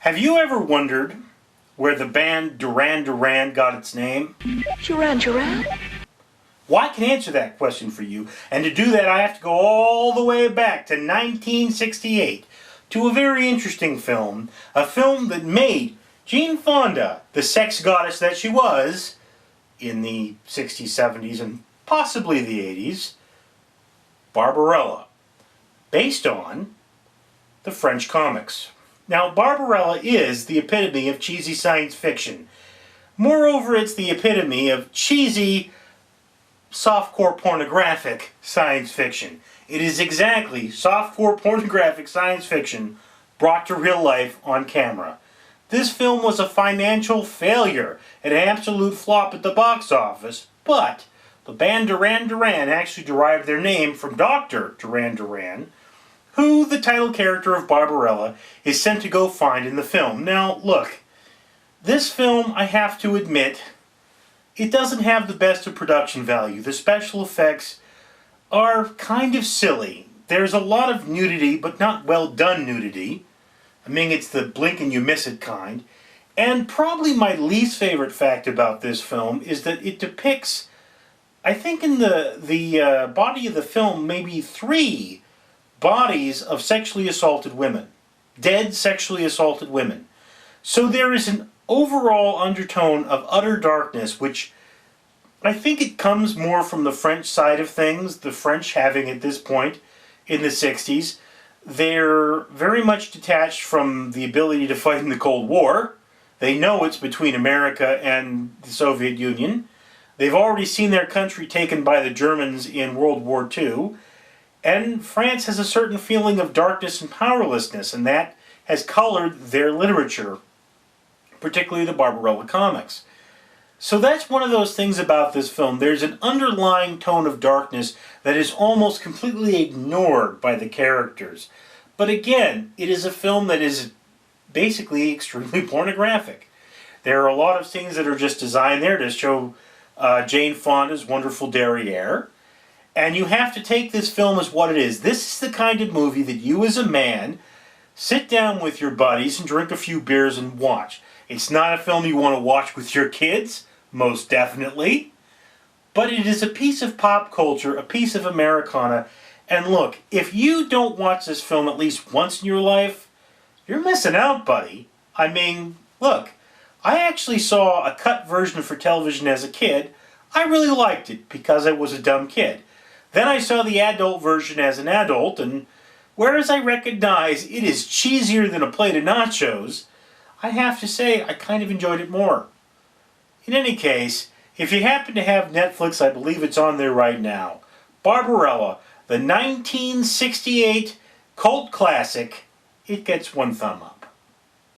Have you ever wondered where the band Durand-Durand got its name? Durand-Durand? Well, I can answer that question for you, and to do that I have to go all the way back to 1968 to a very interesting film, a film that made Jane Fonda, the sex goddess that she was in the 60s, 70s, and possibly the 80s, Barbarella, based on the French comics. Now, Barbarella is the epitome of cheesy science fiction. Moreover, it's the epitome of cheesy, softcore pornographic science fiction. It is exactly softcore pornographic science fiction brought to real life on camera. This film was a financial failure, an absolute flop at the box office, but the band Durand-Durand actually derived their name from Dr. Durand-Durand, who the title character of Barbarella is sent to go find in the film. Now, look, this film, I have to admit, it doesn't have the best of production value. The special effects are kind of silly. There's a lot of nudity, but not well done nudity. I mean, it's the blink and you miss it kind. And probably my least favorite fact about this film is that it depicts, I think in the body of the film, maybe 3 bodies of sexually assaulted women. Dead sexually assaulted women. So there is an overall undertone of utter darkness, which I think it comes more from the French side of things, the French having at this point in the 60s. They're very much detached from the ability to fight in the Cold War. They know it's between America and the Soviet Union. They've already seen their country taken by the Germans in World War II. And France has a certain feeling of darkness and powerlessness, and that has colored their literature, particularly the Barbarella comics. So that's one of those things about this film. There's an underlying tone of darkness that is almost completely ignored by the characters. But again, it is a film that is basically extremely pornographic. There are a lot of things that are just designed there to show Jane Fonda's wonderful derriere. And you have to take this film as what it is. This is the kind of movie that you as a man sit down with your buddies and drink a few beers and watch. It's not a film you want to watch with your kids, most definitely. But it is a piece of pop culture, a piece of Americana. And look, if you don't watch this film at least once in your life, you're missing out, buddy. I mean, look, I actually saw a cut version for television as a kid. I really liked it because I was a dumb kid. Then I saw the adult version as an adult, and whereas I recognize it is cheesier than a plate of nachos, I have to say I kind of enjoyed it more. In any case, if you happen to have Netflix, I believe it's on there right now. Barbarella, the 1968 cult classic, it gets 1 thumb up.